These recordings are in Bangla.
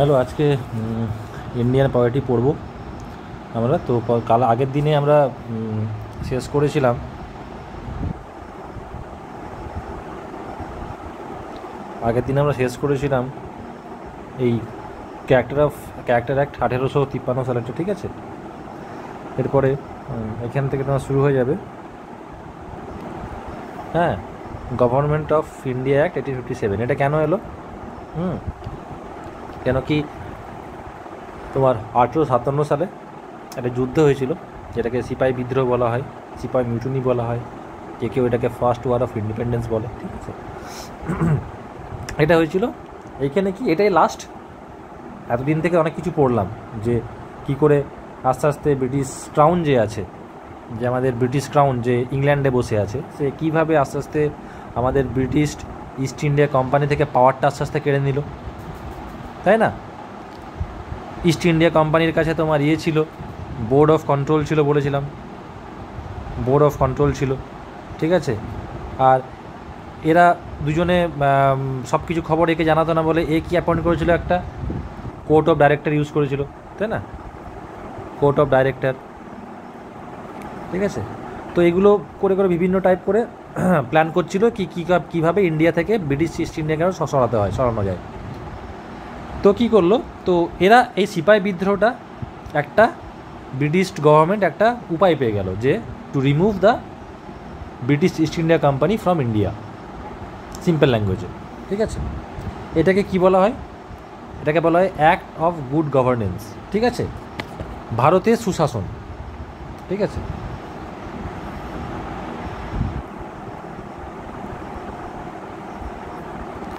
হ্যালো, আজকে ইন্ডিয়ান পলিটি পড়ব আমরা। তো কাল আগের দিনে আমরা শেষ করেছিলাম এই ক্যারেক্টার অ্যাক্ট 1853 সালেরটা, ঠিক আছে। এরপরে এখান থেকে তোমার শুরু হয়ে যাবে, হ্যাঁ, গভর্নমেন্ট অফ ইন্ডিয়া অ্যাক্ট 1857। এটা কেন এলো? কেন কি তোমার 1857 সালে একটা যুদ্ধ হয়েছিল, যেটাকে সিপাহি বিদ্রোহ বলা হয়, সিপাহি মিউটুনি বলা হয়, কেউ এটাকে ফার্স্ট ওয়ার অফ ইন্ডিপেন্ডেন্স বলে, ঠিক আছে। এটা হয়েছিল এইখানে, কি এটাই লাস্ট। এতদিন থেকে অনেক কিছু পড়লাম যে কি করে আস্তে আস্তে ব্রিটিশ ক্রাউন যে আছে, যে আমাদের ব্রিটিশ ক্রাউন যে ইংল্যান্ডে বসে আছে, সে কীভাবে আস্তে আস্তে আমাদের ব্রিটিশ ইস্ট ইন্ডিয়া কোম্পানি থেকে পাওয়ারটা আস্তে আস্তে কেড়ে নিল, তাই না। ইস্ট ইন্ডিয়া কোম্পানির কাছে তোমার ছিল, বোর্ড অফ কন্ট্রোল ছিল, বলেছিলাম বোর্ড অফ কন্ট্রোল ছিল, ঠিক আছে। আর এরা দুজনে সব কিছু খবর একে জানাতো না বলে কি অ্যাপয়েন্ট করেছিল, একটা কোর্ট অফ ডাইরেক্টর ইউজ করেছিল, তাই না, কোর্ট অফ ডাইরেক্টর, ঠিক আছে। তো এগুলো করে করে বিভিন্ন টাইপ করে প্ল্যান করছিল কীভাবে ইন্ডিয়া থেকে ব্রিটিশ ইস্ট ইন্ডিয়াকে সরানো যায়। তো কী করলো, তো এরা এই সিপাহি বিদ্রোহটা একটা ব্রিটিশ গভর্নমেন্ট একটা উপায় পেয়ে গেল, যে to remove the British East India company from India, simple ল্যাঙ্গুয়েজে, ঠিক আছে। এটাকে কি বলা হয়? এটাকে বলা হয় অ্যাক্ট অফ গুড গভর্নেন্স, ঠিক আছে, ভারতের সুশাসন, ঠিক আছে।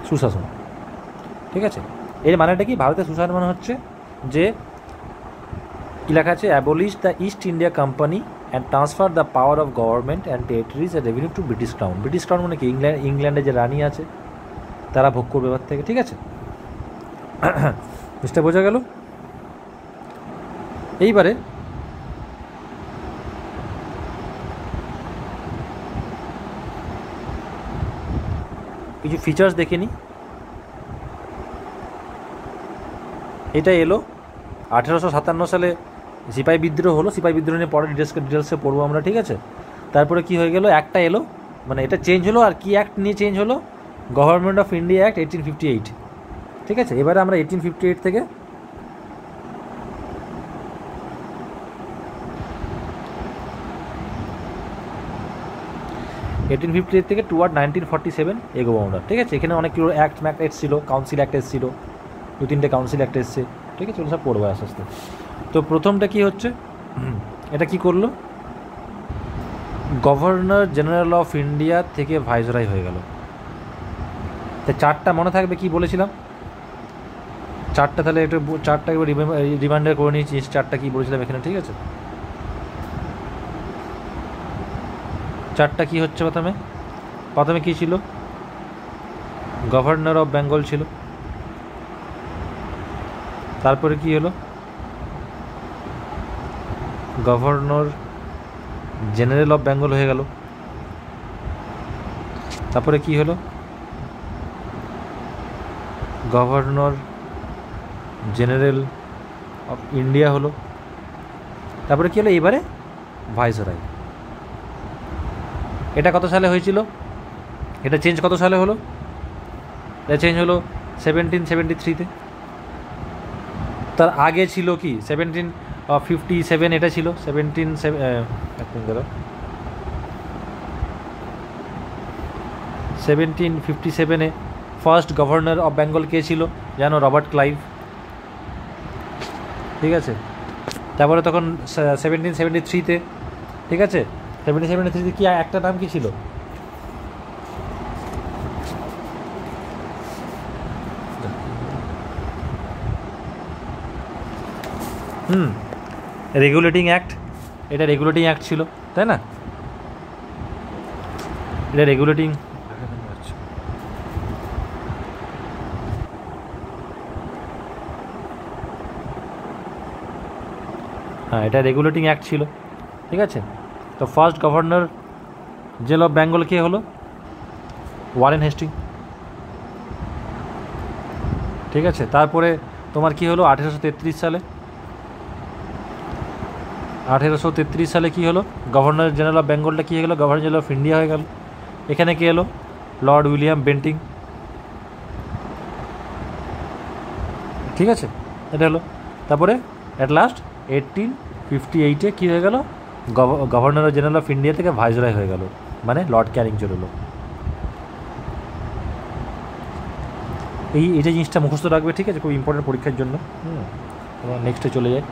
সুশাসন, ঠিক আছে। এর মানেটা কি? ভারতের সুশাসন মানে হচ্ছে যে কি লেখা আছে, abolish the East India company and transfer the power of government and territories and revenue to British crown. British crown মানে কি? ইংল্যান্ডে যে রানী আছে তারা ভোগ করবে এবার থেকে, ঠিক আছে। জিনিসটা বোঝা গেল। এইবারে কিছু ফিচার্স দেখে নিই। এটা এলো 1857 সালে, সিপাহি বিদ্রোহ হলো। সিপাহি বিদ্রোহ নিয়ে পরে ডিটেলসে পড়বো আমরা, ঠিক আছে। তারপরে কি হয়ে গেল, একটা এলো, মানে এটা চেঞ্জ হলো। আর কি অ্যাক্ট নিয়ে চেঞ্জ হলো? গভর্নমেন্ট অফ ইন্ডিয়া অ্যাক্ট 1858, ঠিক আছে। এবারে আমরা 1858 থেকে টুয়ার্ড 1947 এগোবো আমরা, ঠিক আছে। এখানে অনেকগুলো অ্যাক্ট এসেছিলো, কাউন্সিল অ্যাক্ট এসেছিলো, 2-3টে কাউন্সিল অ্যাক্ট এসছে, ঠিক আছে। সব পড়বো আস্তে আস্তে। তো প্রথমটা কি হচ্ছে, এটা কি করলো, গভর্নর জেনারেল অফ ইন্ডিয়া থেকে ভাইসরয় হয়ে গেল। তো চারটা মনে থাকবে কি বলেছিলাম, চারটা, তাহলে একটু চারটা একবার রিমাইন্ডার করে নিয়েছি, চারটা কি বলেছিলাম এখানে, ঠিক আছে। চারটা কি হচ্ছে, প্রথমে কি ছিল, গভর্নর অফ বেঙ্গল ছিল। তারপরে কি হলো, গভর্নর জেনারেল অফ বেঙ্গল হয়ে গেল। তারপরে কি হলো, গভর্নর জেনারেল অফ ইন্ডিয়া হলো। তারপরে কি হলো, এবারে ভাইসরয়। এটা কত সালে হয়েছিল? এটা চেঞ্জ কত সালে হলো? এটা চেঞ্জ হলো 1773-তে। তার আগে ছিল কি 1757, এটা ছিল 1757-এ ফার্স্ট গভর্নর অফ বেঙ্গল কে ছিল জানো? রবার্ট ক্লাইভ, ঠিক আছে। তারপরে তখন 1773-তে, ঠিক আছে, 1773-তে কি একটা নাম কি ছিল, রেগুলেটিং অ্যাক্ট। এটা রেগুলেটিং অ্যাক্ট ছিল, তাই না। এটা রেগুলেটিং, হ্যাঁ, এটা রেগুলেটিং অ্যাক্ট ছিল, ঠিক আছে। তো first governor general of Bengal কে হলো? ওয়ারেন হেস্টিং, ঠিক আছে। তারপরে তোমার কি হলো 1833 সালে, 1833 সালে কি হলো, গভর্নর জেনারেল অফ বেঙ্গলটা কী হয়ে গেলো, গভর্নর জেনারেল অফ ইন্ডিয়া হয়ে গেল। এখানে কি এলো, লর্ড উইলিয়াম বেন্টিং, ঠিক আছে, এটা হলো। তারপরে অ্যাট লাস্ট 1858-এ কী হয়ে গেল, গভর্নর জেনারেল অফ ইন্ডিয়া থেকে ভাইসরয় হয়ে গেল, মানে লর্ড ক্যানিং চলে এলো। এইটা জিনিসটা মুখস্থ রাখবে, ঠিক আছে, খুব ইম্পর্টেন্ট পরীক্ষার জন্য। তোমরা নেক্সটে চলে যায়।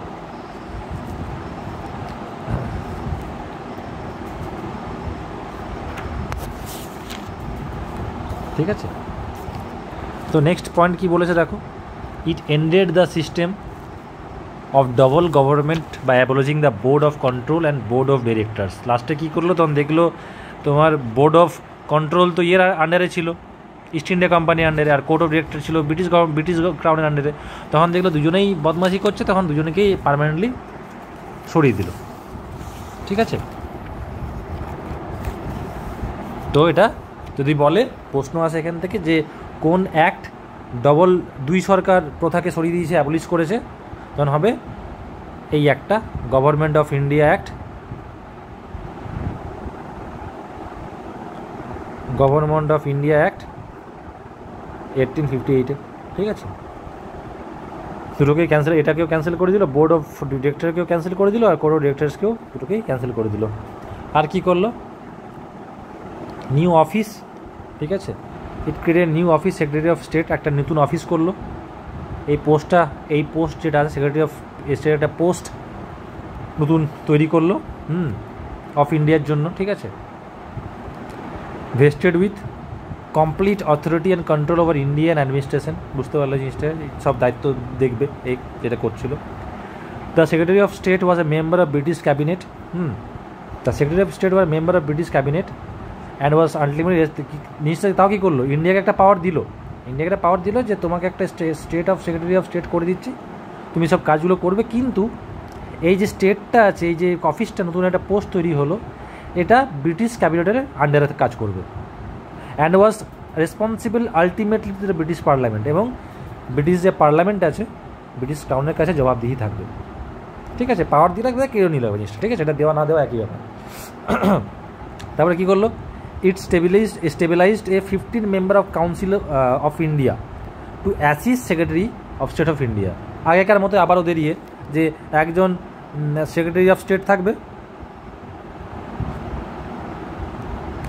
ঠিক আছে, তো নেক্সট পয়েন্ট কি বলেছে দেখো, it ended the system of double government by abolishing the board of control and board of directors. লাস্টে কী করলো, তখন দেখলো তোমার বোর্ড অফ কন্ট্রোল তো ইয়ের আন্ডারে ছিল, ইস্ট ইন্ডিয়া কোম্পানির আন্ডারে, আর কোর্ট অফ ডিরেক্টর ছিল ব্রিটিশ ক্রাউনের আন্ডারে। তখন দেখলো দুজনেই বদমাশি করছে, তখন দুজনেকেই পার্মানেন্টলি সরিয়ে দিল। ঠিক আছে, তো এটা যদি বলে, প্রশ্ন আসে এখান থেকে যে কোন অ্যাক্ট দুই সরকার প্রথাকে সরিয়ে দিয়েছে, অ্যাবলিশ করেছে, তখন হবে এই একটা government of India act, government of India act 1858-এ। ঠিক আছে, দুটোকেই ক্যান্সেল, এটাকেও ক্যান্সেল করে দিল, বোর্ড অফ ডিরেক্টরকেও ক্যান্সেল করে দিল, আর কোর্ট অফ ডিরেক্টরসকেও দুটোকেই ক্যান্সেল করে দিল। আর কি করলো, নিউ অফিস, ঠিক আছে, it created new office, secretary of state, একটা নতুন অফিস করলো। এই পোস্ট যেটা আছে সেক্রেটারি অফ স্টেট, একটা পোস্ট নতুন তৈরি করলো অফ ইন্ডিয়ার জন্য। ঠিক আছে, vested with complete authority and control over Indian administration. বুঝতে পারলো জিনিসটা, সব দায়িত্ব দেখবে এই যেটা করছিল। The secretary of state was a member of British cabinet. The secretary of state was member of British cabinet and was ultimately, জিনিসটা তাও কী করলো, ইন্ডিয়াকে একটা পাওয়ার দিল, যে তোমাকে একটা state of secretary of state করে দিচ্ছি, তুমি সব কাজগুলো করবে, কিন্তু এই যে স্টেটটা আছে, এই যে অফিসটা নতুন একটা পোস্ট তৈরি হলো, এটা ব্রিটিশ ক্যাবিনেটের আন্ডারে কাজ করবে। And was responsible ultimately to the British parliament, এবং ব্রিটিশ যে পার্লামেন্ট আছে, ব্রিটিশ ক্রাউনের কাছে জবাবদিহি থাকবে। ঠিক আছে, পাওয়ার দিয়ে রাখবে, কেউ নিল জিনিসটা। ঠিক আছে, এটা দেওয়া না দেওয়া একই ব্যাপার। তারপরে কী করলো, it stabilized a 15 member of council of India to assist secretary of state of India. আগেকার মতো আবারও দেরিয়ে যে একজন সেক্রেটারি অফ স্টেট থাকবে,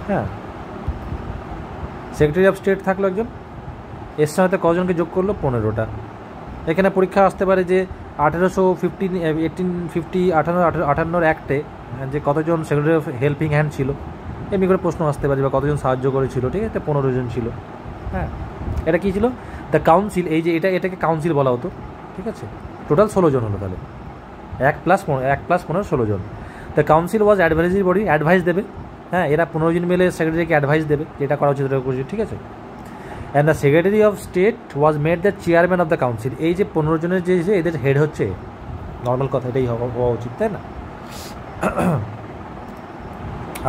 হ্যাঁ, সেক্রেটারি অফ স্টেট থাকলো একজন, এর সাথে কজনকে যোগ করলো, 15টা। এখানে পরীক্ষা আসতে পারে যে 1858 অ্যাক্টে যে কতজন সেক্রেটারি অফ হেল্পিং হ্যান্ড ছিল, এমনি করে প্রশ্ন আসতে পারে, বা কতজন সাহায্য করেছিল। ঠিক আছে, 15 জন ছিল। হ্যাঁ, এটা কী ছিল, দ্য কাউন্সিল, এই যে এটাকে কাউন্সিল বলা হতো। ঠিক আছে, টোটাল 16 জন হলো, তাহলে 1+15 16 জন। The council was advisory body, advice দেবে। হ্যাঁ, এরা 15 জন মিলে সেক্রেটারিকে অ্যাডভাইস দেবে, যেটা করা উচিত, এটা করছে। ঠিক আছে, and the secretary of state was made the chairman of the council. এই যে 15 জনের যে এদের হেড হচ্ছে, নর্মাল কথা, এটাই হওয়া উচিত, তাই না?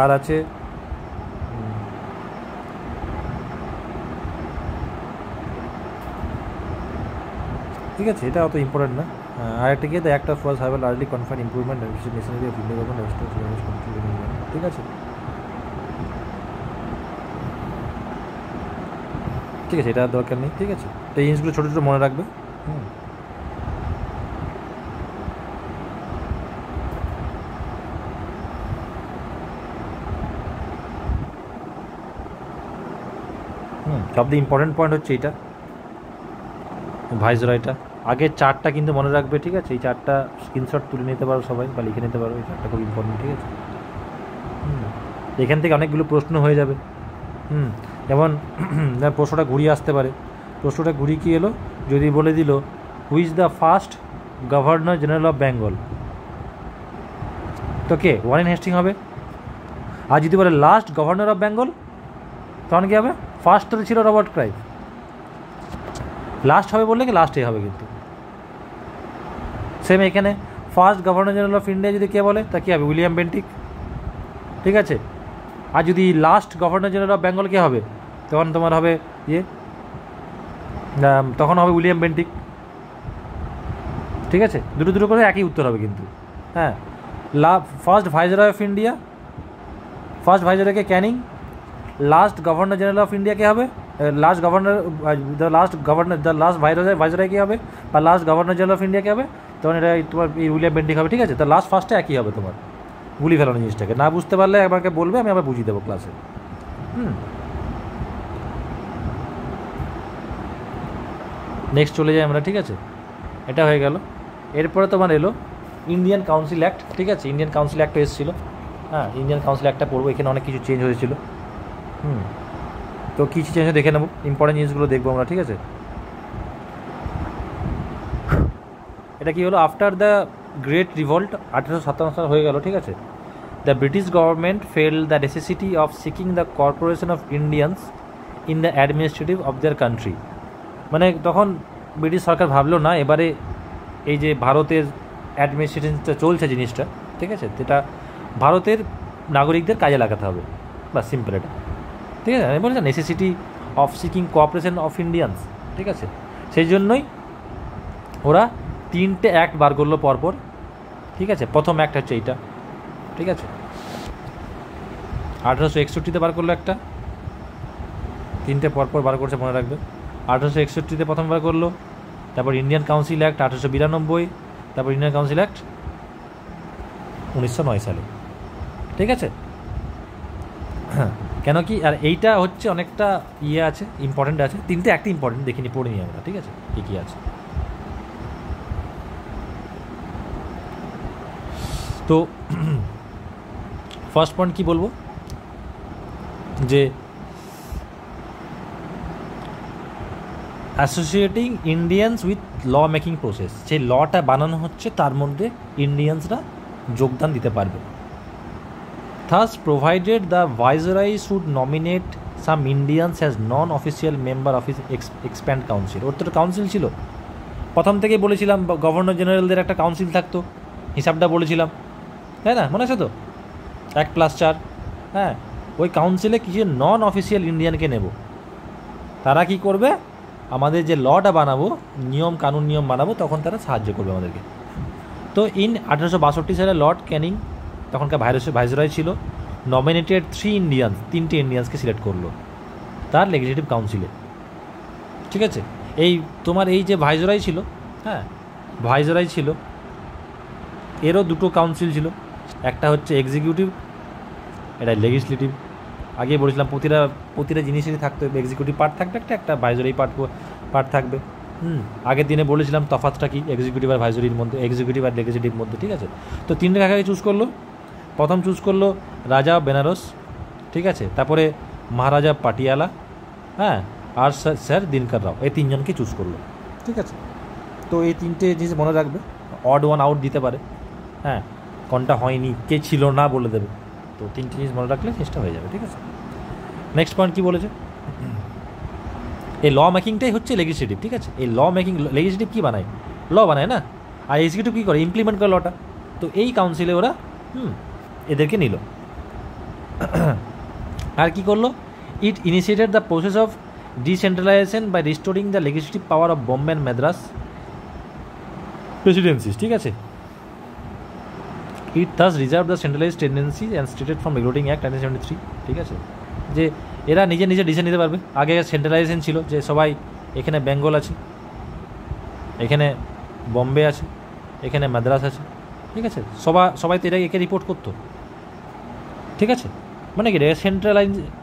আর আছে ঠিক আছে, এটা অত ইম্পর্টেন্ট না। আরেকটা কি, the act of was have early conferred improvement machinery of India government. ঠিক আছে, ঠিক আছে, এটা দরকার নেই। ঠিক আছে, তো এই জিনিসগুলো ছোটো ছোটো মনে রাখবে। সবথেকে ইম্পর্টেন্ট পয়েন্ট হচ্ছে এটা, ভাইসরয়টা। আগের চারটা কিন্তু মনে রাখবে। ঠিক আছে, এই চারটা স্ক্রিনশট তুলে নিতে পারো সবাই, বা লিখে নিতে পারো, এই চারটা খুব ইম্পর্টেন্ট। ঠিক আছে, এখান থেকে অনেকগুলো প্রশ্ন হয়ে যাবে। যেমন প্রশ্নটা ঘুরিয়ে আসতে পারে, প্রশ্নটা ঘুরিয়ে কী এলো, যদি বলে দিল who is the first governor general of Bengal, তো কে, ওয়ারেন হেস্টিং হবে। আর যদি বলে লাস্ট গভর্নর অফ বেঙ্গল, তখন কী হবে, ফার্স্ট তো ছিল রবার্ট ক্লাইভ, লাস্ট হবে বললে কি লাস্টেই হবে, কিন্তু সেম এখানে first governor general of India যদি কে বলে, তা কী হবে, উইলিয়াম বেন্টিক। ঠিক আছে, আর যদি last governor general of Bengal কে হবে, তখন তোমার হবে তখন হবে উইলিয়াম বেন্টিক। ঠিক আছে, দুটো দুটো করে একই উত্তর হবে কিন্তু। হ্যাঁ, first viceroy of India, first ভাইসরয়কে Canning, last governor general of India কে হবে, last governor the last viceroy কী হবে, বা last governor general of India কে হবে, তখন এটা তোমার এই উইলিয়াম বেন্টিক হবে। ঠিক আছে, তো লাস্ট ফার্স্টে একই হবে তোমার, গুলি ফেলানো জিনিসটাকে। না বুঝতে পারলে আমাকে বলবে, আমি আবার বুঝিয়ে দেবো ক্লাসে। নেক্সট চলে যাই আমরা। ঠিক আছে, এটা হয়ে গেল। এরপরে তোমার এলো ইন্ডিয়ান কাউন্সিল অ্যাক্ট। ঠিক আছে, ইন্ডিয়ান কাউন্সিল অ্যাক্ট এসেছিলো। হ্যাঁ, ইন্ডিয়ান কাউন্সিল অ্যাক্টটা পড়বো, এখানে অনেক কিছু চেঞ্জ হয়েছিল। তো কিছু চেঞ্জ দেখে নেবো, ইম্পর্টেন্ট জিনিসগুলো দেখবো আমরা। ঠিক আছে, এটা কি হলো, আফটার দ্য গ্রেট রিভল্ট 1857 সাল হয়ে গেল। ঠিক আছে, the British government fail the necessity of seeking the corporation of Indians in the administrative of their country. মানে তখন ব্রিটিশ সরকার ভাবলো না এবারে এই যে ভারতের অ্যাডমিনিস্ট্রেশনটা চলছে জিনিসটা, ঠিক আছে, যেটা ভারতের নাগরিকদের কাজে লাগাতে হবে, বা সিম্পল এটা। ঠিক আছে, আমি বলছি necessity of seeking cooperation of Indians. ঠিক আছে, সেই জন্যই ওরা 3টে অ্যাক্ট বার করলো পরপর। ঠিক আছে, প্রথম অ্যাক্ট হচ্ছে এইটা। ঠিক আছে, 1861-তে বার করলো একটা, 3টে পরপর বার করছে, মনে রাখবে। 1861-তে প্রথম বার করলো, তারপর ইন্ডিয়ান কাউন্সিল অ্যাক্ট 1892, তারপর ইন্ডিয়ান কাউন্সিল অ্যাক্ট 1909 সালে। ঠিক আছে, হ্যাঁ, কেন কি, আর এইটা হচ্ছে অনেকটা ইয়ে আছে, ইম্পর্টেন্ট আছে। 3টে অ্যাক্ট ইম্পর্টেন্ট, দেখিনি, পড়ে নিই আমরা। ঠিক আছে, কী আছে। তো ফার্স্ট পয়েন্ট কী বলবো, যে associating Indians with law making process, যে লটা বানানো হচ্ছে তার মধ্যে ইন্ডিয়ানসরা যোগদান দিতে পারবে। Thus provided the viceroy should nominate some Indians as non official member of his expand council. ওর তো কাউন্সিল ছিল, প্রথম থেকেই বলেছিলাম গভর্নর জেনারেলদের একটা কাউন্সিল থাকতো, হিসাবটা বলেছিলাম, তাই না, মনে আছে তো, 1+4। হ্যাঁ, ওই কাউন্সিলে কিছু নন অফিসিয়াল ইন্ডিয়ানকে নেব, তারা কি করবে, আমাদের যে লটা বানাবো, নিয়ম কানুন নিয়ম বানাবো, তখন তারা সাহায্য করবে আমাদেরকে। তো 1862 সালে লর্ড ক্যানিং, তখনকার ভাইসরয় ছিল, নমিনেটেড 3টে ইন্ডিয়ানসকে সিলেক্ট করলো তার লেজিসলেটিভ কাউন্সিলে। ঠিক আছে, এই তোমার এই যে ভাইসরয় ছিল, হ্যাঁ, ভাইসরয় ছিল, এরও দুটো কাউন্সিল ছিল, একটা হচ্ছে এক্সিকিউটিভ, এটা লেজিসলেটিভ। আগে বলেছিলাম প্রতিটা জিনিসেরই থাকতে হবে, এক্সিকিউটিভ পার্ট থাকবে একটা ভাইসরয় পার্ট থাকবে। আগের দিনে বলেছিলাম তফাৎটা কি এক্সিকিউটিভ আর ভাইসরয়ির মধ্যে, এক্সিকিউটিভ আর লেজিসলেটিভ মধ্যে। ঠিক আছে, তো 3টে কাকে চুজ করলো, প্রথম চুজ করলো রাজা বেনারস। ঠিক আছে, তারপরে মহারাজা পাটিয়ালা, হ্যাঁ, আর স্যার দিনকর রাও, এই 3জনকে চুজ করলো। ঠিক আছে, তো এই 3টে জিনিস মনে রাখবে, অড ওয়ান আউট দিতে পারে, হ্যাঁ, কোনটা হয়নি, কে ছিল না বলে দেবে। তো 3টে জিনিস মনে রাখলে চেষ্টা হয়ে যাবে। ঠিক আছে, নেক্সট পয়েন্ট কী বলেছে, এই ল মেকিংটাই হচ্ছে লেজিসলেটিভ। ঠিক আছে, এই ল মেকিং, লেজিসলেটিভ কী বানায়, ল বানায় না, আর এক্সিকিউটিভ কী করে, ইমপ্লিমেন্ট করে লটা। তো এই কাউন্সিলে ওরা এদেরকে নিল। আর কি করলো, it initiated the process of decentralization by restoring the legislative power of Bombay and Madras presidencies. ঠিক আছে, it thus reserve the centralize tendency and stated from regulating act 1973। ঠিক আছে, যে এরা নিজে ডিসিশন নিতে পারবে। আগে সেন্ট্রালাইজেশন ছিল, যে সবাই এখানে বেঙ্গল আছে, এখানে বম্বে আছে, এখানে মাদ্রাস আছে। ঠিক আছে, সবাই তো একে রিপোর্ট করতো। ঠিক আছে, মানে কি এটা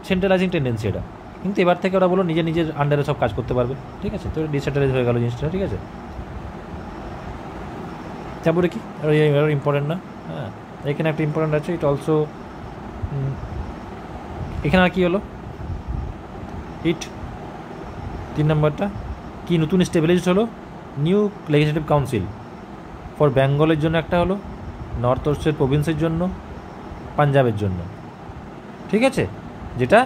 সেন্ট্রালাইজিং টেন্ডেন্সি এটা, কিন্তু এবার থেকে ওরা বলো নিজের আন্ডারে সব কাজ করতে পারবে। ঠিক আছে, তো ডিসেন্ট্রালাইজ হয়ে গেল জিনিসটা। ঠিক আছে, তারপরে কি ইম্পর্টেন্ট না, হ্যাঁ, এখানে একটা ইম্পর্টেন্ট আছে, ইট অলসো, এখানে আর কী হলো, ইট 3 নম্বরটা কি নতুন স্টেবিলাইজড হলো, নিউ লেজিসলেটিভ কাউন্সিল ফর বেঙ্গলের জন্য একটা হলো, নর্থ ওয়েস্টের প্রভিন্সের জন্য, পাঞ্জাবের জন্য। ঠিক আছে, যেটা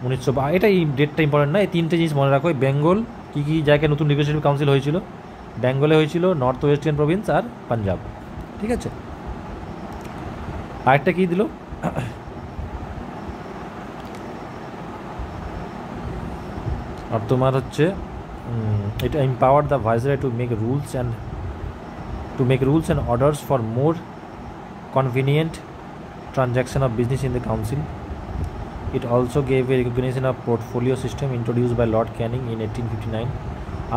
1900, এটা এই ডেটটা ইম্পর্টেন্ট না, এই 3টে জিনিস মনে রাখো। বেঙ্গল কী কী জায়গায় নতুন লেজিসলেটিভ কাউন্সিল হয়েছিল, বেঙ্গলে হয়েছিল, নর্থ ওয়েস্টার্ন প্রভিন্স আর পাঞ্জাব। ঠিক আছে, আরেকটা কী দিল, আর তোমার হচ্ছে এটা empower the viceroy to make rules and to make rules and orders for more convenient transaction of business in the council. It also gave a recognition of portfolio system introduced by Lord Canning in 1859.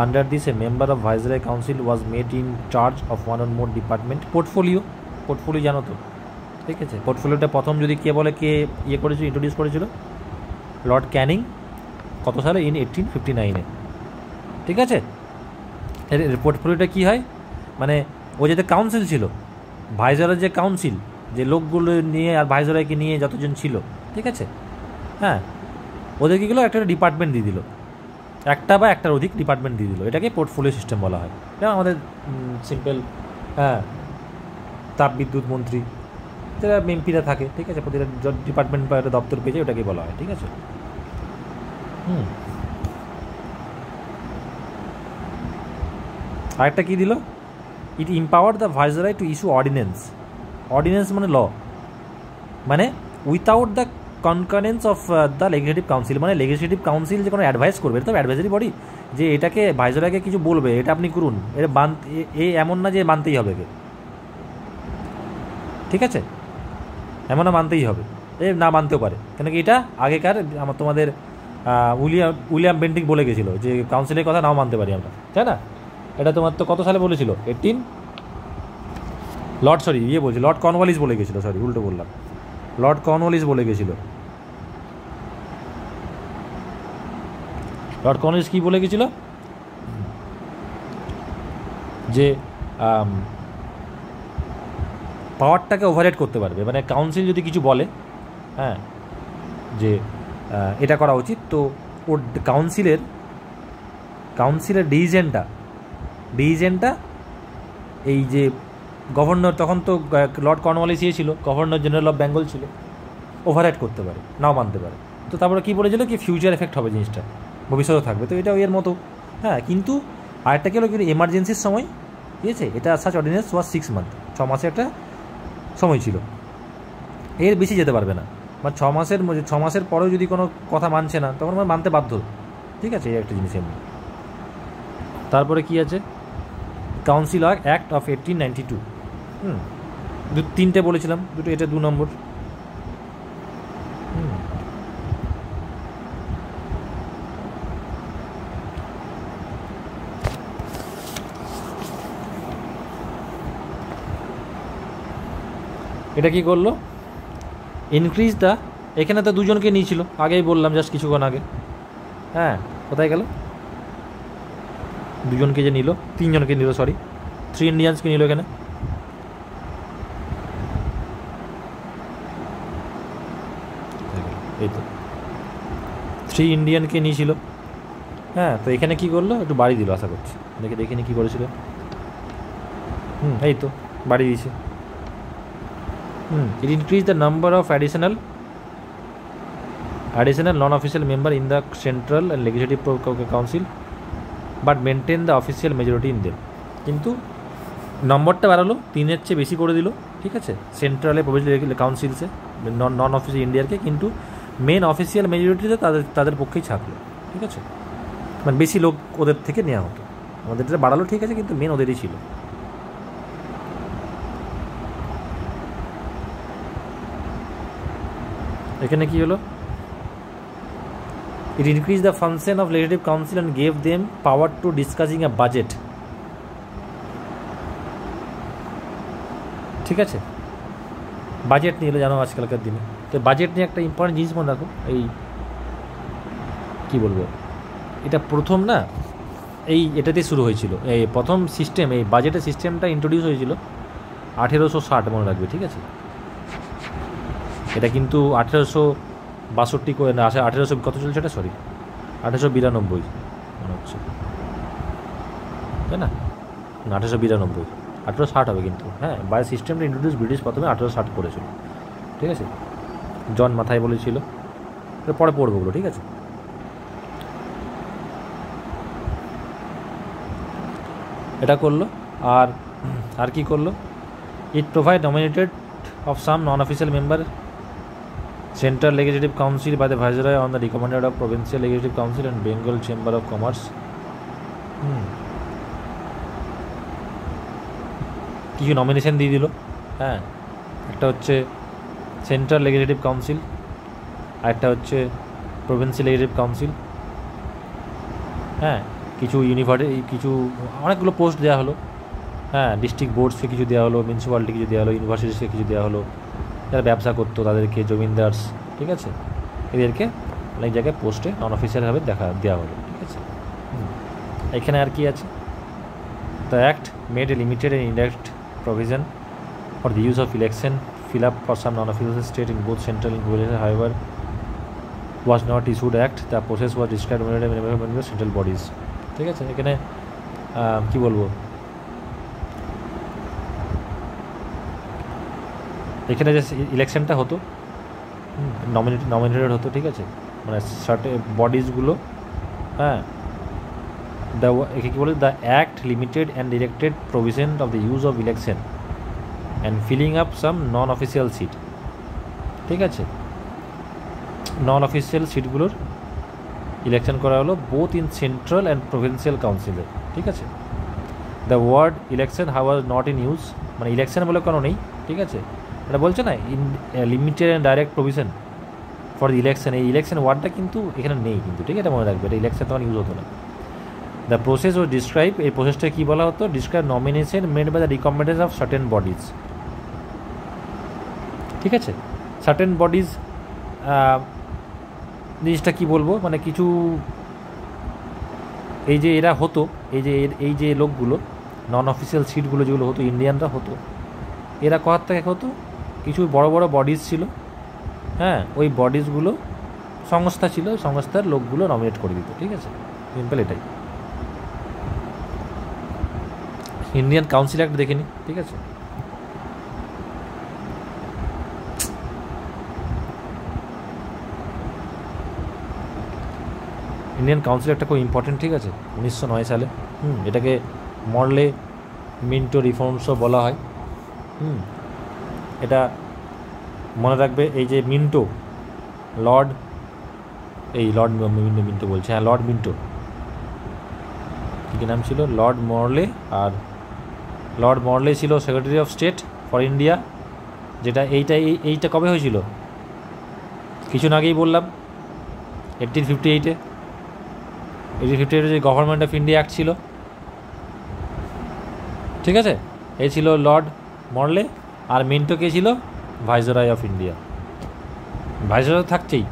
Under this, a member of Viceroy Council was made in charge of one or more department. Portfolio জানো তো, ঠিক আছে? পোর্টফোলিওটা প্রথম যদি কে বলে, কে করেছিল, ইন্ট্রোডিউস করেছিল? লর্ড ক্যানিং। কত সালে? ইন 1859-এ, ঠিক আছে? এর পোর্টফোলিওটা কী হয়, মানে ও যেটা কাউন্সিল ছিল, ভাইসরয়ের যে কাউন্সিল, যে লোকগুলো নিয়ে আর ভাইসরয়কে নিয়ে যতজন ছিল, ঠিক আছে, হ্যাঁ, ওদের কী গেলো, একটা ডিপার্টমেন্ট দিয়ে দিল, একটা বা একটার অধিক ডিপার্টমেন্ট দিয়ে দিল। এটাকে পোর্টফোলিও সিস্টেম বলা হয়। যেমন আমাদের সিম্পল, হ্যাঁ, তাপবিদ্যুৎ মন্ত্রী, যারা এমপিরা থাকে, ঠিক আছে, প্রতিটা ডিপার্টমেন্ট বা একটা দপ্তর পেয়েছে, ওটাকে বলা হয়, ঠিক আছে? আরেকটা কী দিল, it empower the viceroy to issue ordinance. Ordinance মানে ল, মানে without the concurrence of the legislative council. মানে লেজিসলেটিভ কাউন্সিল যে কোনো অ্যাডভাইস করবে, এটা তো অ্যাডভাইজারি বডি, যে এটাকে ভাইসরয়কে কিছু বলবে, এটা আপনি করুন, এটা এমন না যে মানতেই হবে, ঠিক আছে? এমন না মানতেই হবে, না মানতেও পারে, কেন কি এটা আগেকার তোমাদের উইলিয়াম বেন্টিক বলে গেছিলো যে কাউন্সিলের কথা নাও মানতে পারি আমরা, তাই না? এটা তোমার তো কত সালে বলেছিল? লর্ড কর্নওয়ালিস বলে গেছিলো, সরি উল্টো বললাম, লর্ড কর্নওয়ালিস বলে গেছিল। লর্ড কর্নওয়ালিস কী বলে গেছিল? যে পাওয়ারটাকে ওভাররাইড করতে পারবে, মানে কাউন্সিল যদি কিছু বলে, হ্যাঁ, যে এটা করা উচিত, তো ওর কাউন্সিলের ডিসিশনটা এই যে গভর্নর, তখন তো লর্ড কর্নওয়ালিস ছিল, গভর্নর জেনারেল অফ বেঙ্গল ছিল, ওভাররাইড করতে পারে, নাও মানতে পারে। তো তারপরে কী বলেছিল কি ফিউচার এফেক্ট হবে জিনিসটা, ভবিষ্যতে থাকবে, তো এটাও এর মতো, হ্যাঁ। কিন্তু আরেকটা কি হলো, কিন্তু এমার্জেন্সির সময়, ঠিক আছে, এটা সাচ অর্ডিন্যান্স ওয়াজ 6 মান্থ, 6 মাসের একটা সময় ছিল, এর বেশি যেতে পারবে না, বা 6 মাসের পরেও যদি কোনো কথা মানছে না, তখন আমরা মানতে বাধ্য, ঠিক আছে, এই একটা জিনিস এমনি। তারপরে কি আছে, কাউন্সিল অ্যাক্ট অফ 1892, তিনটে বলেছিলাম, দুটো, এটা 2 নম্বর। এটা কি করলো, ইনক্রিজ দ্য, এখানে তো দুজনকে নিয়েছিল, আগেই বললাম জাস্ট কিছুক্ষণ আগে, হ্যাঁ, কোথায় গেল, দুজনকে যে নিল, 3 জনকে নিল, সরি 3 ইন্ডিয়ানসকে নিল এখানে, এই তো 3 ইন্ডিয়ানকে নিয়েছিল, হ্যাঁ। তো এখানে কি করলো, একটু বাড়ি দিল, আশা করছি, দেখিনি কি করেছিল, এই তো বাড়ি দিয়েছে। It increased the number of additional non-official member in the central and legislative council, but maintain the official majority in them. কিন্তু নম্বরটা বাড়ালো, 3-এর চেয়ে বেশি করে দিল, ঠিক আছে, সেন্ট্রালে প্রভিন্সিয়াল কাউন্সিলসে, নন অফিসিয়াল ইন্ডিয়ারকে, কিন্তু মেন অফিসিয়াল মেজরিটিতে তাদের পক্ষেই ছাকলো, ঠিক আছে, মানে বেশি লোক ওদের থেকে নেওয়া হতো, আমাদের এটা বাড়ালো, ঠিক আছে, কিন্তু মেন ওদেরই ছিল। এখানে কি হলো, it increase the function of legislative council and gave them power to discussing a budget, ঠিক আছে, বাজেট নিয়ে এলো, জানো আজকালকার দিনে, তো বাজেট নিয়ে একটা ইম্পর্টেন্ট জিনিস মনে রাখো, এই কী বলবো, এটা প্রথম না, এটাতে শুরু হয়েছিল, এই প্রথম সিস্টেম, এই বাজেটের সিস্টেমটা ইন্ট্রোডিউস হয়েছিল 1860, মনে রাখবে, ঠিক আছে। এটা কিন্তু 1862 করে না, 1800 কত চলছে এটা, সরি 1892 মনে হচ্ছে, তাই না, 1892, 1860 হবে কিন্তু, হ্যাঁ। বাজেট সিস্টেমটা ইন্ট্রোডিউস ব্রিটিশ প্রথমে 1860 করেছিল, ঠিক আছে, জন মাথায় বলেছিল, পরে পড়বো ওগুলো, ঠিক আছে। এটা করলো, আর কি করলো, it provide nominated of some non-official member Central Legislative Council by the Viceroy on the recommended of Provincial Legislative Council and Bengal Chamber of Commerce. কিছু নমিনেশন দিয়ে দিল। হ্যাঁ, একটা হচ্ছে সেন্ট্রাল লেজিসলেটিভ কাউন্সিল, আর একটা হচ্ছে প্রভিন্সিয়াল লেজিসলেটিভ কাউন্সিল। হ্যাঁ, কিছু কিছু অনেকগুলো পোস্ট দেওয়া হলো। হ্যাঁ, ডিস্ট্রিক্ট বোর্ডসকে কিছু দেওয়া হলো, মিউনিসিপ্যালিটি কিছু দেওয়া হলো, ইউনিভার্সিটিসকে কিছু দেওয়া হলো, যারা ব্যবসা করতো তাদেরকে, জমিনদার্স, ঠিক আছে, এদেরকে অনেক জায়গায় পোস্টে নন অফিসিয়ালভাবে দেওয়া হলো। ঠিক আছে, এখানে আর কি আছে, the act made a limited and indirect provision for the use of election fill up for some non-official state in both central and provincial, however was not issued act, the process was described by central bodies। ঠিক আছে, এখানে কি বলবো, এখানে যে ইলেকশনটা হতো নমিনেটেড হতো, ঠিক আছে, মানে বডিজগুলো, হ্যাঁ, একে কী বলে, the act limited and directed provision of the use of election and filling up some non official seat. ঠিক আছে, নন অফিসিয়াল সিটগুলোর ইলেকশন করা হলো both in central and provincial কাউন্সিলে। ঠিক আছে, the word election how was not in use, মানে ইলেকশন বলে কোনো নেই। ঠিক আছে, এটা বলছে না in limited and direct provision for the election, এই ইলেকশন ওয়ার্ডটা কিন্তু এখানে নেই কিন্তু। ঠিক আছে, এটা মনে রাখবে, এটা ইলেকশন তখন ইউজ হতো না। দ্য প্রসেস ওয়াজ ডিসক্রাইব, এই প্রসেসটা কী বলা হতো, describe nomination made by the recommendation of certain bodies. ঠিক আছে, সার্টেন বডিজ জিনিসটা কী বলবো, মানে কিছু এই যে এরা হতো, এই যে লোকগুলো নন অফিসিয়াল সিটগুলো যেগুলো হতো, ইন্ডিয়ানরা হতো, এরা কোথার থেকে হতো, কিছু বড় বড় বডিজ ছিল। হ্যাঁ, ওই বডিজগুলো সংস্থা ছিল, সংস্থার লোকগুলো নমিনেট করে দিত। ঠিক আছে, সিম্পল এটাই। ইন্ডিয়ান কাউন্সিল অ্যাক্ট দেখে নি। ঠিক আছে, ইন্ডিয়ান কাউন্সিল একটা খুব ইম্পর্টেন্ট। ঠিক আছে, 1909 সালে। এটাকে মরলে মিন্টো রিফর্মসও বলা হয়। এটা মনে রাখবে, এই যে মিন্টো, লর্ড মিন্টো বলছে, হ্যাঁ, লর্ড মিন্টো, কী নাম ছিল, লর্ড মরলে। আর লর্ড মরলে ছিল secretary of state for India, যেটা এইটা কবে হয়েছিল, কিছু আগেই বললাম, 1858-এ। 1858 যে গভর্নমেন্ট অফ ইন্ডিয়া অ্যাক্ট ছিল। ঠিক আছে, এই ছিল লর্ড মরলে, আর মিন্টো কে ছিল, ভাইসরয় অফ ইন্ডিয়া। ভাইসরয় থাকছেই,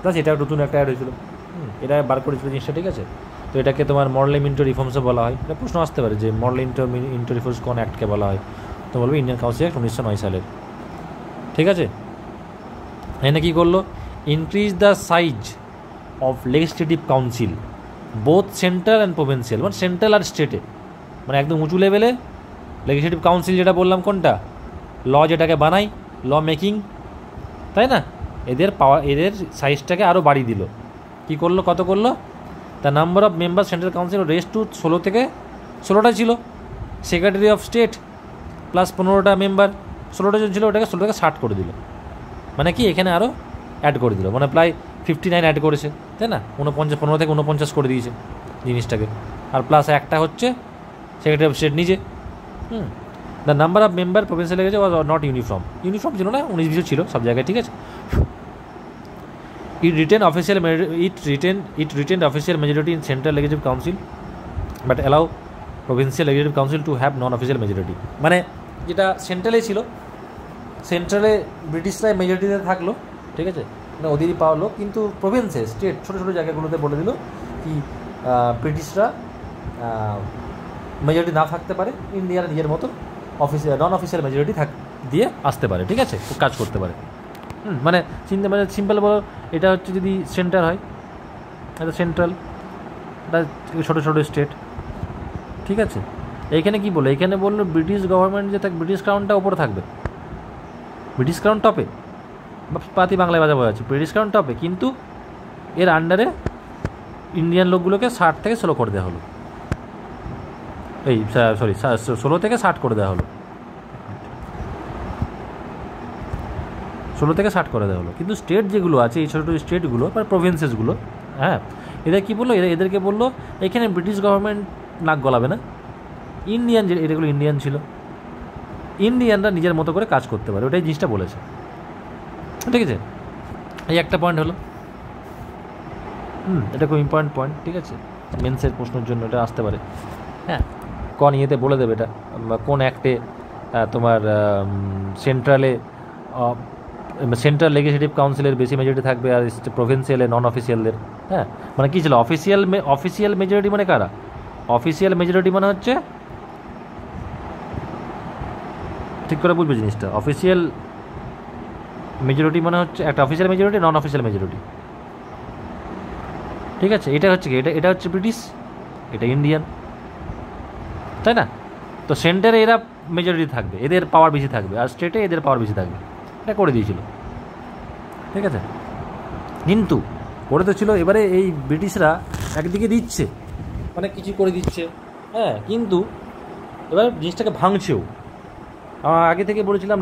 প্লাস এটা নতুন একটা অ্যাড হয়েছিল, এটা বার করেছিল জিনিসটা। ঠিক আছে, তো এটাকে তোমার মরলে মিন্টো রিফর্মসও বলা হয়। এটা প্রশ্ন আসতে পারে যে মরলে মিন্টো রিফর্মস কোন অ্যাক্টকে বলা হয়, তো বলবে ইন্ডিয়ান কাউন্সিল অ্যাক্ট 1909 সালের। ঠিক আছে, এখানে কী করলো, increase the size of legislative council both central and provincial, মানে সেন্ট্রাল আর স্টেটে, মানে একদম উঁচু লেভেলে লেজিসলেটিভ কাউন্সিল যেটা বললাম, কোনটা, ল যেটাকে বানাই, ল মেকিং, তাই না, এদের সাইজটাকে আরও বাড়িয়ে দিল। কী করলো, কত করলো, the number of member central council race to 16 থেকে 16টা ছিল, সেক্রেটারি অফ স্টেট প্লাস 15টা মেম্বার, 16টা জন ছিল, ওটাকে 16 থেকে 60 করে দিল। মানে কি, এখানে আরও অ্যাড করে দিল, মানে প্রায় 59 অ্যাড করেছে, তাই না, 15 থেকে 49 করে দিয়েছে জিনিসটাকে। আর প্লাস একটা হচ্ছে সেক্রেটারি অফ স্টেট নিজে। The number of member provincial গেছে ওয়াজ নট ইউনিফর্ম ছিল না, 19-20 ছিল সব জায়গায়। ঠিক আছে, it retained official majority in central legislative council but allow provincial legislative council to have non-official majority। মানে যেটা সেন্ট্রালে ছিল, সেন্ট্রালে ব্রিটিশরা মেজরিটিতে থাকলো, ঠিক আছে, মানে ওদেরই পাওয়ালো, কিন্তু প্রভিন্সে স্টেট ছোটো ছোটো জায়গাগুলোতে বলে দিল কি ব্রিটিশরা মেজরিটি না থাকতে পারে, ইন্ডিয়ার নিজের মতো নন অফিসিয়াল মেজরিটি দিয়ে আসতে পারে। ঠিক আছে, কাজ করতে পারে। মানে সিম্পল বলো, এটা হচ্ছে যদি সেন্টার হয়, এটা সেন্ট্রাল, এটা ছোটো ছোটো স্টেট। ঠিক আছে, এইখানে কি বললো, এইখানে বললো ব্রিটিশ গভর্নমেন্ট যে ব্রিটিশ ক্রাউনটা ওপরে থাকবে, ব্রিটিশ ক্রাউন টপে, পাতি বাংলায় বাজা বোঝা আছে, ব্রিটিশ ক্রাউন টপে, কিন্তু এর আন্ডারে ইন্ডিয়ান লোকগুলোকে 60 থেকে 16 করে দেওয়া হলো, 16 থেকে 60 করে দেওয়া হলো, 16 থেকে 60 করে দেওয়া হলো। কিন্তু স্টেট যেগুলো আছে, এই ছোটো ছোটো স্টেটগুলো বা প্রভিন্সেসগুলো, হ্যাঁ, এদের কী বললো, এদেরকে বললো এখানে ব্রিটিশ গভর্নমেন্ট নাক গলাবে না, ইন্ডিয়ান, এগুলো ইন্ডিয়ান ছিল, ইন্ডিয়ানরা নিজের মতো করে কাজ করতে পারে, ওটাই জিনিসটা বলেছে। ঠিক আছে, এই একটা পয়েন্ট হলো। এটা খুব ইম্পর্টেন্ট পয়েন্ট, ঠিক আছে, মেন্সের প্রশ্নের জন্য এটা আসতে পারে। হ্যাঁ, কোন ইয়েতে বলে দেবে এটা, কোন অ্যাক্টে তোমার সেন্ট্রাল লেজিসলেটিভ কাউন্সিলের বেশি মেজরিটি থাকবে আর প্রভিন্সিয়ালে নন অফিসিয়ালদের। হ্যাঁ, মানে কী ছিল অফিসিয়াল মেজরিটি মানে কারা? অফিসিয়াল মেজরিটি মানে হচ্ছে, ঠিক করে বুঝবে জিনিসটা, অফিসিয়াল মেজরিটি মানে হচ্ছে একটা অফিসিয়াল মেজরিটি, নন অফিসিয়াল মেজরিটি। ঠিক আছে, এটা হচ্ছে কি, এটা হচ্ছে ব্রিটিশ, এটা ইন্ডিয়ান, তাই না? তো সেন্টারে এরা মেজরিটি থাকবে, এদের পাওয়ার বেশি থাকবে, আর স্টেটে এদের পাওয়ার বেশি থাকবে, এটা করে দিয়েছিল। ঠিক আছে, কিন্তু করে তো ছিল, এবারে এই ব্রিটিশরা একদিকে দিচ্ছে, অনেক কিছু করে দিচ্ছে, হ্যাঁ, কিন্তু এবার জিনিসটাকে ভাঙছেও। আগে থেকে বলেছিলাম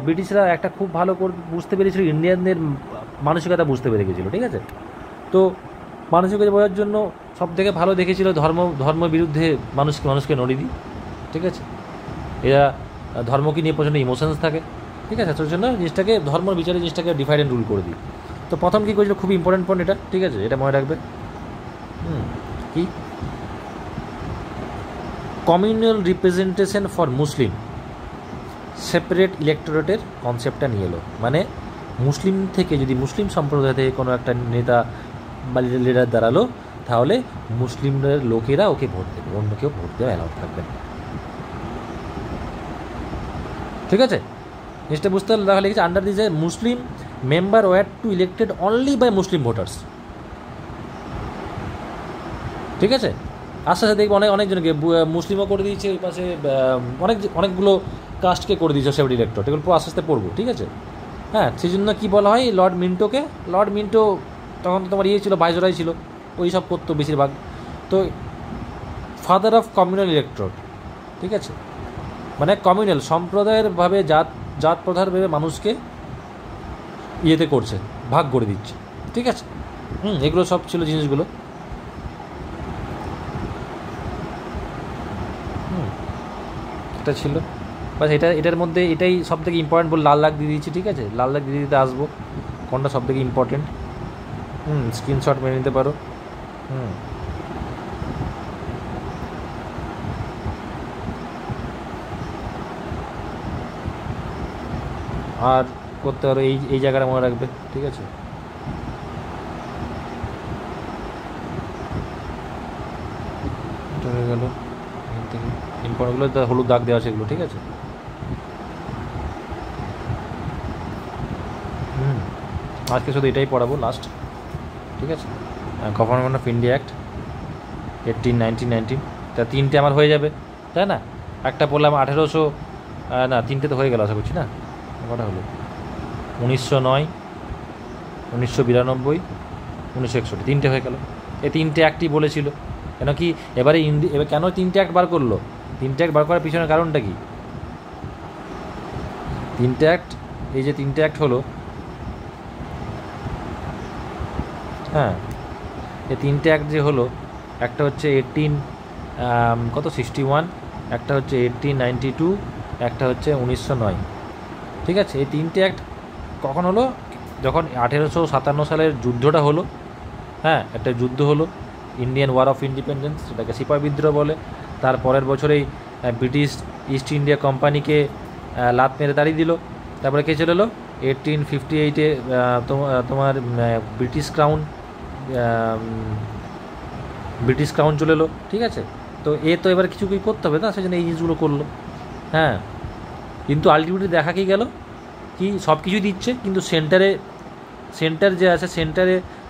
ব্রিটিশরা একটা খুব ভালো করে বুঝতে পেরেছিল, ইন্ডিয়ানদের মানসিকতা বুঝতে পেরে গেছিলো। ঠিক আছে, তো মানসিকতা বোঝার জন্য সব থেকে ভালো দেখেছিল ধর্ম বিরুদ্ধে মানুষকে নড়ি দিই। ঠিক আছে, এরা ধর্মকে নিয়ে প্রচণ্ড ইমোশনস থাকে। ঠিক আছে, তোর জন্য জিনিসটাকে ধর্ম বিচারে জিনিসটাকে ডিভাইড অ্যান্ড রুল করে দিই। তো প্রথম কী করেছিল, খুব ইম্পর্টেন্ট পয়েন্ট এটা, ঠিক আছে, এটা মনে রাখবে। কি communal representation for Muslim separate ইলেকটোরেটের কনসেপ্টটা নিয়ে এলো। মানে মুসলিম থেকে, যদি মুসলিম সম্প্রদায় থেকে কোনো একটা নেতা বা লিডার দাঁড়ালো, তাহলে মুসলিমদের লোকেরা ওকে ভোট দেবে, অন্য কেউ ভোট দেওয়া অ্যালাউড থাকবে না। ঠিক আছে, জিনিসটা বুঝতে হলে তাহলে লিখেছে, under this Muslim member were to elected only by Muslim voters. ঠিক আছে, আস্তে আস্তে দেখবো অনেকজনকে মুসলিমও করে দিয়েছে, ওই পাশে অনেকগুলো কাস্টকে করে দিয়েছে সেভেড ইলেক্টর, এগুলো আস্তে আস্তে পড়বো। ঠিক আছে, হ্যাঁ, সেই জন্য কী বলা হয়, লর্ড মিন্টো তখন তো তোমার ছিল, ভাইসরয় ছিল, ওই সব করতো বেশিরভাগ। তো ফাদার অফ কমিউনাল ইলেকট্রোড। ঠিক আছে, মানে কমিউনাল সম্প্রদায়ের ভাবে জাত প্রধানভাবে মানুষকে ইয়েতে করছে, ভাগ করে দিচ্ছে। ঠিক আছে, এগুলো সব ছিল জিনিসগুলো। এটা ছিল বাস, এটার মধ্যে এটাই সব থেকে ইম্পর্টেন্ট বলে লাল দাগ দিয়ে দিয়েছি। ঠিক আছে, লাল দাগ দিয়ে দিতে আসবো কোনটা সব থেকে ইম্পর্টেন্ট। স্ক্রিনশট মেরে নিতে পারো। আর করতে পারো এই জায়গাটা মনে রাখবে। ঠিক আছে, এটা হয়ে গেল ইম্পর্টেন্টগুলো, হলুদ দাগ দেওয়া সেগুলো। ঠিক আছে, আজকে শুধু এটাই পড়াবো লাস্ট। ঠিক আছে, গভর্নমেন্ট অফ ইন্ডিয়া অ্যাক্ট 1919, তা 3টে আমার হয়ে যাবে, তাই না? একটা পড়লাম 1800, না 3টে তো হয়ে গেল আশা করছি, না কটা হলো, 1909, 1992, 1961, 3টে হয়ে গেল। এই 3টে অ্যাক্টই বলেছিল। কেন কি এবার কেন 3টে অ্যাক্ট বার করলো? 3টে অ্যাক্ট বার করার পিছনের কারণটা কি? 3টে অ্যাক্ট, এই যে 3টে অ্যাক্ট হলো, হ্যাঁ, এই 3টে অ্যাক্ট যে হলো, একটা হচ্ছে 61, একটা হচ্ছে 1892, একটা হচ্ছে 1909। ঠিক আছে, এই 3টে অ্যাক্ট কখন হলো? যখন 1857 সালের যুদ্ধটা হলো। হ্যাঁ, একটা যুদ্ধ হলো, ইন্ডিয়ান ওয়ার অফ ইন্ডিপেন্ডেন্স, সেটাকে সিপাহি বিদ্রোহ বলে। তার পরের বছরেই ব্রিটিশ ইস্ট ইন্ডিয়া কোম্পানিকে লাত মেরে তাড়িয়ে দিল। তারপরে কে চলে এলো? 1858-এ তোমার ব্রিটিশ ক্রাউন চলে এলো। ঠিক আছে, তো তো এবার কিছু করতে হবে না, সেই জন্য এই জিনিসগুলো করলো। হ্যাঁ, কিন্তু আলটিমেটলি দেখা কি গেল, কি সব কিছুই দিচ্ছে, কিন্তু সেন্টার যে আছে,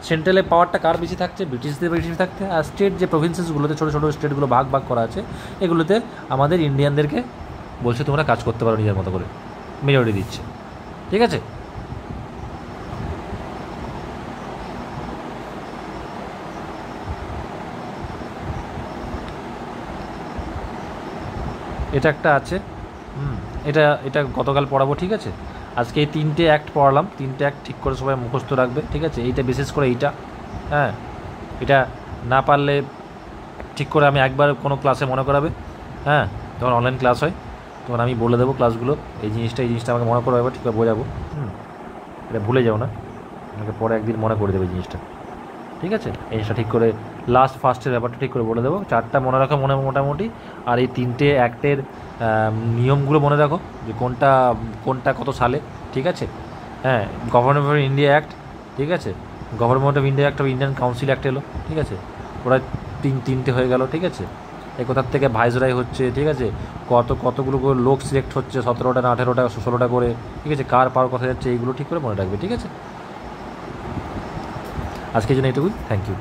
সেন্ট্রালের পাওয়ারটা কার বেশি থাকছে? ব্রিটিশদের বেশি থাকতে। আর স্টেট যে প্রভিন্সেসগুলোতে, ছোটো ছোটো স্টেটগুলো ভাগ করা আছে, এগুলোতে আমাদের ইন্ডিয়ানদেরকে বলছে তোমরা কাজ করতে পারো নিজের মতো করে, মেজরিটি দিচ্ছে। ঠিক আছে, এটা একটা আছে। এটা গতকাল পড়াবো। ঠিক আছে, আজকে এই 3টে অ্যাক্ট পড়ালাম, 3টে অ্যাক্ট ঠিক করে সবাই মুখস্থ রাখবে। ঠিক আছে, এইটা বিশেষ করে এইটা, হ্যাঁ, এটা না পারলে ঠিক করে আমি একবার কোনো ক্লাসে মনে করাবে, হ্যাঁ, যখন অনলাইন ক্লাস হয়, তোমার আমি বলে দেবো ক্লাসগুলো, এই জিনিসটা আমাকে মনে করে এবার ঠিক করে বোঝাবো। এটা ভুলে যাও না, আমাকে পরে একদিন মনে করে দেবে জিনিসটা, ঠিক আছে? এই জিনিসটা ঠিক করে ফার্স্টের ব্যাপারটা ঠিক করে বলে দেবো। 4টা মনে রাখো মোটামুটি। আর এই 3টে অ্যাক্টের নিয়মগুলো মনে রাখো, যে কোনটা কত সালে, ঠিক আছে? হ্যাঁ, গভর্নমেন্ট অফ ইন্ডিয়া অ্যাক্ট, ঠিক আছে? Government of India act, Indian council act এলো, ঠিক আছে? ওরা তিনটে হয়ে গেল, ঠিক আছে? এই কোথার থেকে ভাইসরয় হচ্ছে, ঠিক আছে? কতগুলো করে লোক সিলেক্ট হচ্ছে, 17টা না 18টা 16টা করে, ঠিক আছে? কার পাওয়ার কথা যাচ্ছে, এইগুলো ঠিক করে মনে রাখবে, ঠিক আছে? আজকের জন্য এইটুকুই, থ্যাংক ইউ।